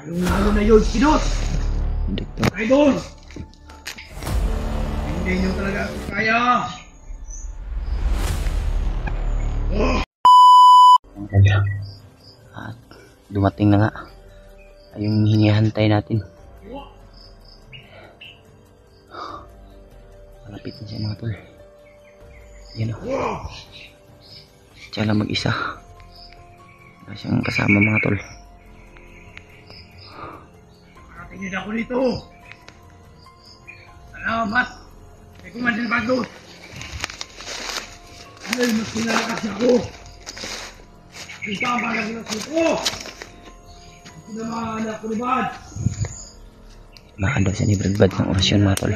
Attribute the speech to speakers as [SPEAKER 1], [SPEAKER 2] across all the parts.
[SPEAKER 1] Lalo na yun, Pinot! Idol! Hindi nyo talaga ako kaya!
[SPEAKER 2] At dumating na nga yung hinihantay natin. Malapit na siya mga tol. Yan o. Siya lang mag-isa. Wala siyang kasama mga tol.
[SPEAKER 1] Nakatingin ako dito! Salamat! Kay Commander Bagot! Ay, mas pinalakas ako! Ika ang malaglasin ko! Sinamahan ako ni Bad!
[SPEAKER 2] Mahal daw siya ni Bradbad ng orasyon mga tol.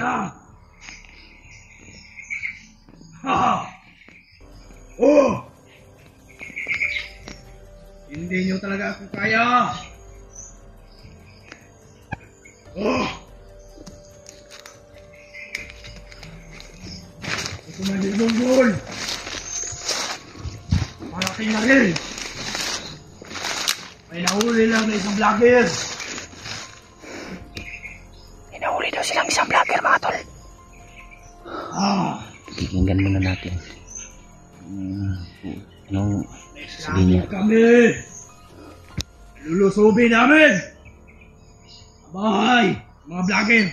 [SPEAKER 1] Haha! Oh! Hindi nyo talaga ako kaya! Oh! Ito man yung Mongol! Malaking na rin! May nahuli lang na isang vlogger!
[SPEAKER 2] May nahuli daw silang isang vlogger mga tol. Pakinggan muna natin. Anong sabihin niya?
[SPEAKER 1] Kami! Lulusubin namin! Bahay! Mga vlogger!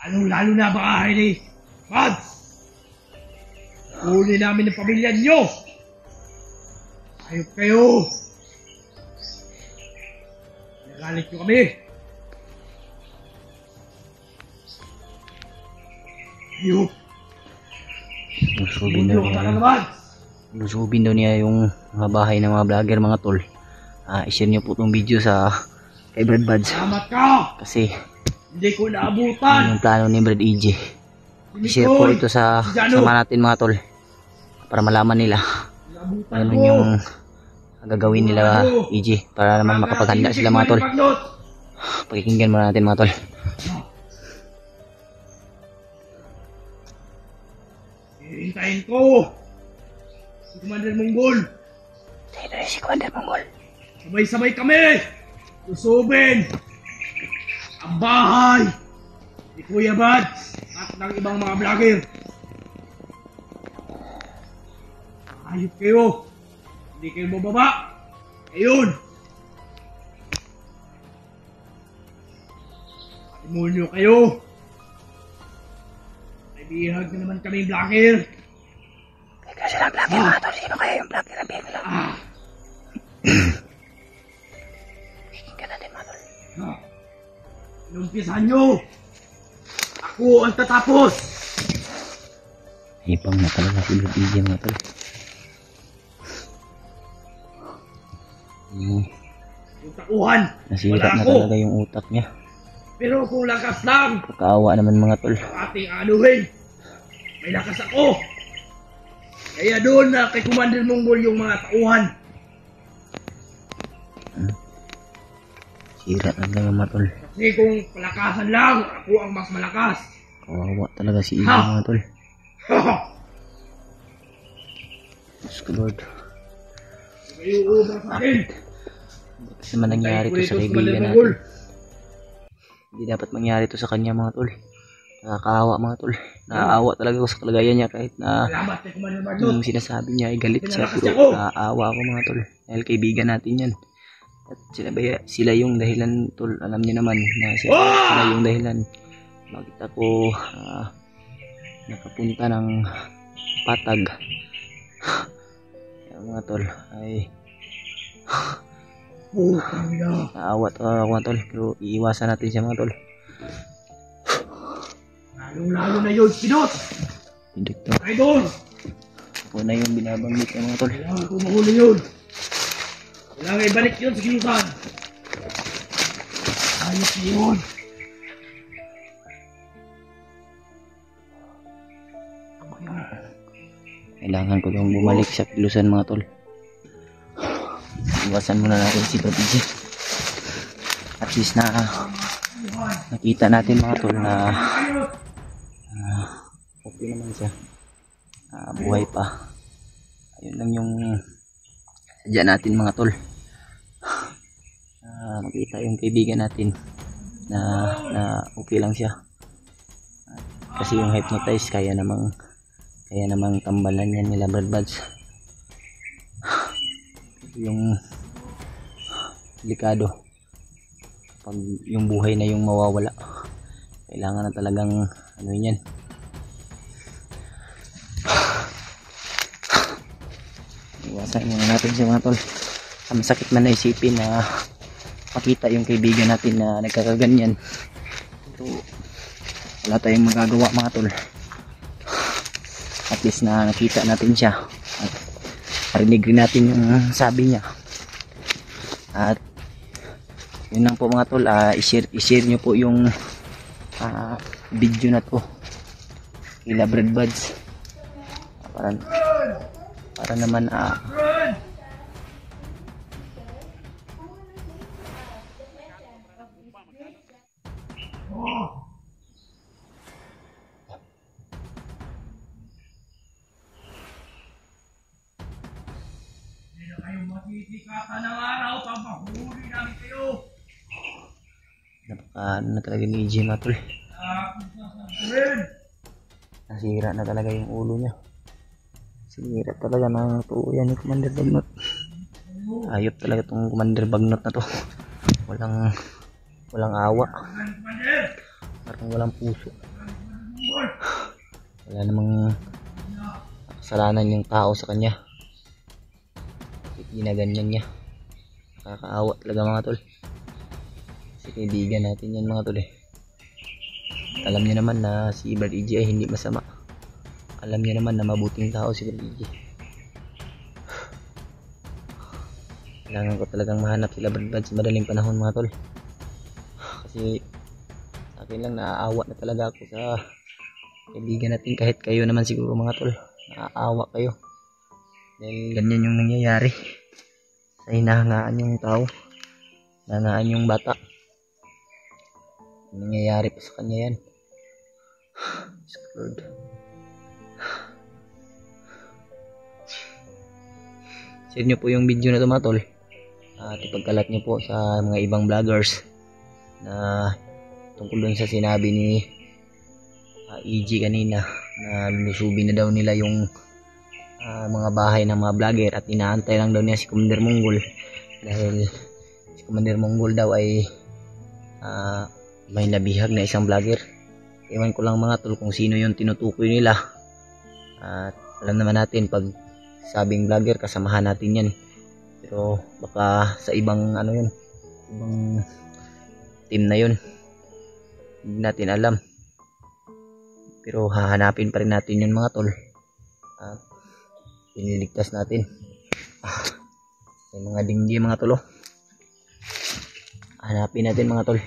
[SPEAKER 1] Lalong-lalo na bahay ni Mads! Huli namin ang pamilya niyo! Ayop kayo! Nagalit niyo kami! Ayop!
[SPEAKER 2] Lusubin daw niya yung mga bahay ng mga vlogger mga tol. I-share niyo po itong video sa kay Brad Buds.
[SPEAKER 1] Salamat ka!
[SPEAKER 2] Kasi
[SPEAKER 1] hindi ko naabutan!
[SPEAKER 2] yung plano ni Brad EJ. I-share po ito sa sama natin mga tol. Para malaman nila ano yung gagawin nila EJ. Para naman makapaghanda sila mga tol. Pakikinggan muna natin mga tol.
[SPEAKER 1] Hihintayin ko! Si Commander Mongol!
[SPEAKER 2] Sino rin si Commander Mongol?
[SPEAKER 1] Sabay-sabay kami! Lusubin! Ang bahay! Ni Kuya Bads at ng ibang mga vlogger! Ayop kayo! Hindi kayo bababa! Ayun! Demonyo kayo! Bihag na naman kami vlogger.
[SPEAKER 2] Teka sila vlogger mga tol. Sino kaya yung vlogger ang bihag nila? Pakinggan natin mga tol.
[SPEAKER 1] Inumpisahan nyo. Ako ang tatapos.
[SPEAKER 2] Ipang na talaga si Brad EJ mga tol.
[SPEAKER 1] Yung takuhan.
[SPEAKER 2] Nasira na talaga yung utak niya.
[SPEAKER 1] Pero kung lakas lang.
[SPEAKER 2] Kakaawa naman mga tol.
[SPEAKER 1] Ating anuhin. May lakas ako. Kaya doon na kay Commander Mongol yung mga tauhan.
[SPEAKER 2] Sira na talaga mga tol.
[SPEAKER 1] Kasi kung palakasan lang, ako ang mas malakas.
[SPEAKER 2] Kawawa talaga si EJ mga tol. Diyos ko Lord.
[SPEAKER 1] Kayo ubra sa akin.
[SPEAKER 2] Kasi man nangyari to sa kaibigan natin. Hindi dapat mangyari to sa kanya mga tol. Nakakaawa mga tol. Naaawa talaga ako sa kalagayan niya kahit na yung sinasabi niya ay galit siya. Pero naaawa ako mga tol. Dahil kaibigan natin yan. At sila yung dahilan tol. Alam niyo naman na sila yung dahilan. Bakit ako nakapunta ng Patag. Mga tol ay naawa talaga ako mga tol. Pero iiwasan natin siya mga tol.
[SPEAKER 1] Lalong-lalo na yun, Pinot!
[SPEAKER 2] Hindi to.
[SPEAKER 1] Idol!
[SPEAKER 2] Ako na yung binabanggit ng mga tol.
[SPEAKER 1] Kailangan ko mahuli yun. Kailangan ibalik yun sa kinusan. Ayos yun.
[SPEAKER 2] Kailangan ko lang bumalik sa kilusan mga tol. Iwasan muna natin si Brad EJ. At least na nakita natin mga tol na okay naman siya. Buhay pa. Ayun lang yung sadya natin mga tol. makita yung kaibigan natin na okay lang siya. Kasi yung hypnotize kaya namang tambalan yan nila Brad Buds. Yung delikado pag yung buhay na yung mawawala, kailangan na talagang ano yan. Iwasan muna natin siya mga tol. Masakit man na isipin na makita yung kaibigan natin na nagkakaganyan. So, wala tayong magagawa mga tol. At least na nakita natin siya at parinig rin natin yung sabi niya. At yun lang po mga tol, i-share nyo po yung video na to kila Brad Buds para naman
[SPEAKER 1] Hindi na kayo matitikatan ng araw pag mahuli namin kayo.
[SPEAKER 2] ano na talaga ni EJ mga tol.
[SPEAKER 1] Sasabihin.
[SPEAKER 2] Nasira na talaga yung ulo niya. Sinira talaga ng tuo yan ni Commander Bagnot. Ayop talaga tong Commander Bagnot na to. Walang awa. Parang walang puso. Wala namang kasalanan yung tao sa kanya. Ginaganyan niya. Nakakaawa talaga mga tol. Kasi kaibigan natin yan mga tol eh. Alam niya naman na si Brad EJ ay hindi masama. Alam niya naman na mabuting tao si Brad EJ. Kailangan ko talagang mahanap sila Brad Buds sa madaling panahon mga tol. Kasi sa akin lang naaawa na talaga ako sa kaibigan natin. Kahit kayo naman siguro mga tol, naaawa kayo dahil ganyan yung nangyayari sa hinahangaan yung tao, hinahangaan yung bata. Nangyayari pa sa kanya yan. Screwed. Share nyo po yung video na to mga tol at ipagkalat nyo po sa mga ibang vloggers na tungkol dun sa sinabi ni EJ kanina na lulusubin na daw nila yung mga bahay ng mga vlogger at inaantay lang daw niya si Commander Monggol dahil si Commander Monggol daw ay may nabihag na isang vlogger. Ewan ko lang mga tol kung sino yung tinutukoy nila. At alam naman natin pag sabing vlogger kasamahan natin yan. Pero baka sa ibang ano yun, ibang team na yun. Hindi natin alam. Pero hahanapin pa rin natin yun mga tol. At piniligtas natin. May mga dinggi mga tol. Hanapin natin mga tol.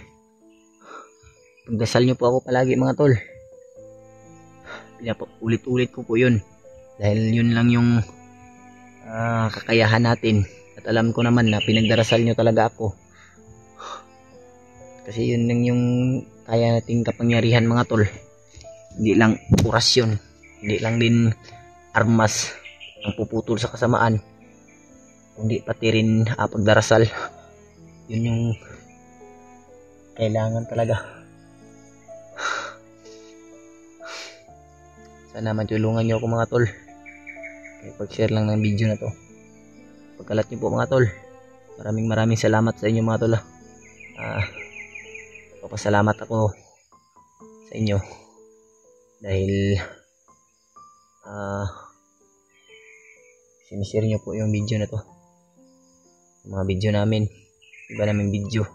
[SPEAKER 2] Pagdasal nyo po ako palagi mga tol. Ulit-ulit ko po yun. Dahil yun lang yung kakayahan natin. At alam ko naman na pinagdarasal nyo talaga ako. Kasi yun lang yung kaya nating kapangyarihan mga tol. Hindi lang orasyon. Hindi lang din armas ang puputol sa kasamaan. Kundi pati rin pagdarasal. Yun yung kailangan talaga. Sana matulungan nyo ako mga tol. Pag-share lang ng video na to. Pagkalat nyo po mga tol. Maraming salamat sa inyo mga tol. Papasalamat ako sa inyo. Dahil sinishare nyo po yung video na to. Yung mga video namin. Iba namin video.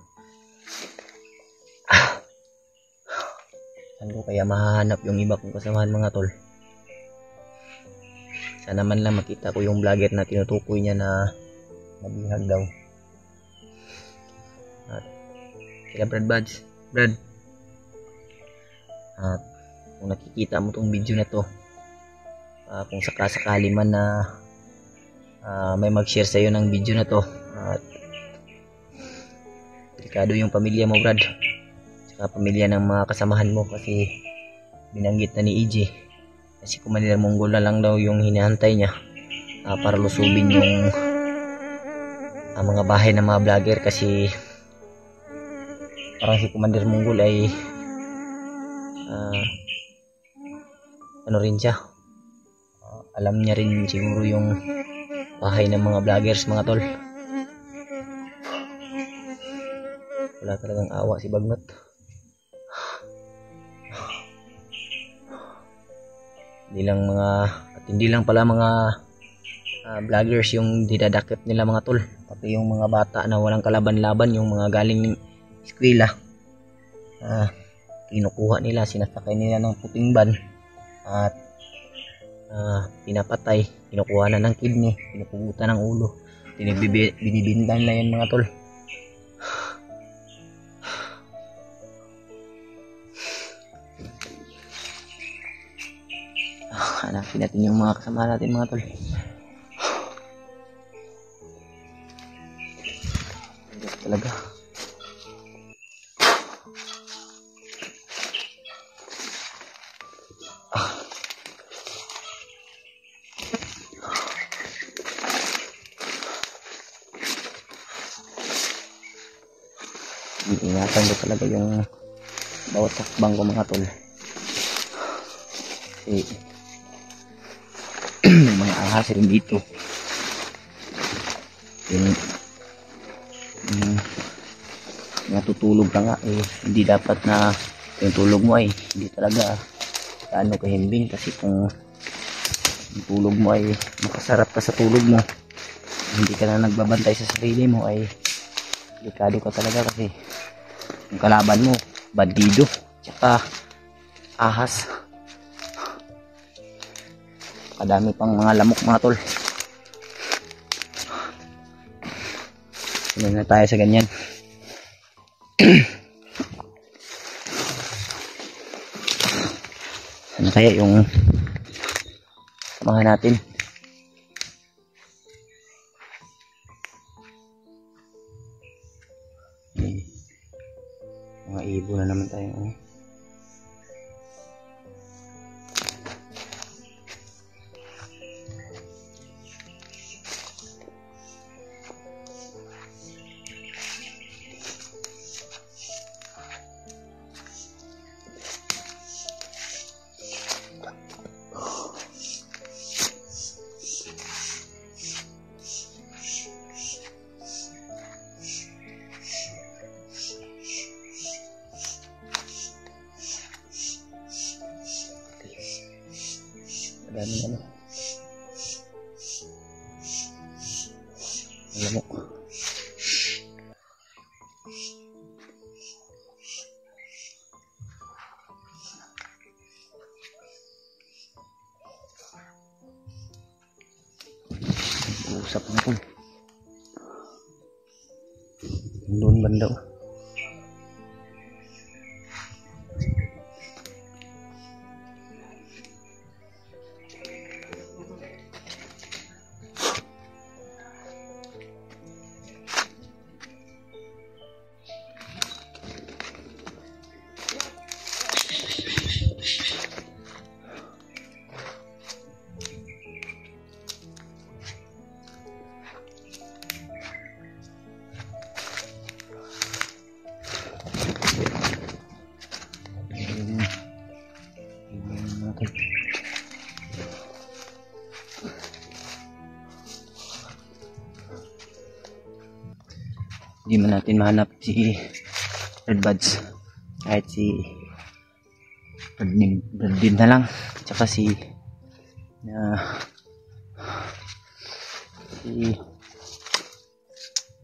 [SPEAKER 2] Saan ko kaya mahanap yung iba kong kasamahan mga tol? Sana man lang makita ko yung vlogger na tinutukoy niya na nabihag daw. At kila Brad Buds, Brad. At kung nakikita mo tong video na to, kung sakasakali man na may mag-share sa iyo ng video na to, at delikado yung pamilya mo Brad, saka pamilya ng mga kasamahan mo kasi binanggit na ni EJ. Si Commander Monggol na lang daw yung hinihantay niya para lusubin yung mga bahay ng mga vlogger kasi parang si Commander Monggol ay ano rin siya, alam niya rin siguro yung bahay ng mga vloggers mga tol. Wala talagang awa si Bagnot. Hindi lang pala mga vloggers yung didadakip nila mga tol, pati yung mga bata na walang kalaban-laban, yung mga galing eskwela, kinukuha nila, sinasakay nila ng puting ban at pinapatay, kinukuha na ng kidney, pinupugutan ng ulo, binibintan na yan mga tol. Hanapin natin yung mga kasama natin mga tol. Talaga iingatan ko talaga yung bawat takbang ko mga tol, kasi may mga ahas rin dito. Natutulog ka nga hindi dapat na yung tulog mo ay hindi talaga gaano kahimbing, kasi kung yung tulog mo ay makasarap ka sa tulog mo, hindi ka na nagbabantay sa sarili mo, ay delikado ka talaga, kasi yung kalaban mo bandido tsaka ahas, kadami pang mga lamok mga tol. Hindi na tayo sa ganyan. Ano kaya yung samahan natin? Mga ibo na naman tayo. Daming lamok. Usap na po. Doon banda. Hindi man natin mahanap si Red Buds, kahit si Bradin na lang, tsaka si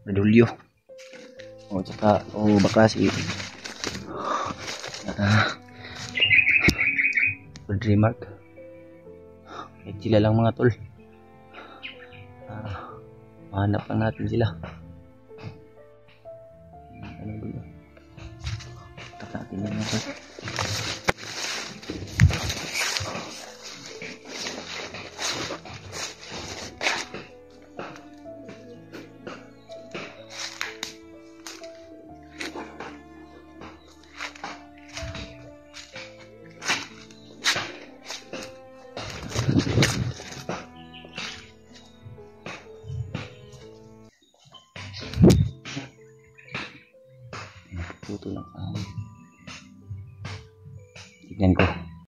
[SPEAKER 2] Radulyo, tsaka baka si Rodrimark. Kahit sila lang mga tol, mahanap lang natin sila. Ano ba yun? Takatin lang natin. nagluto ng kahoy. Tignan ko.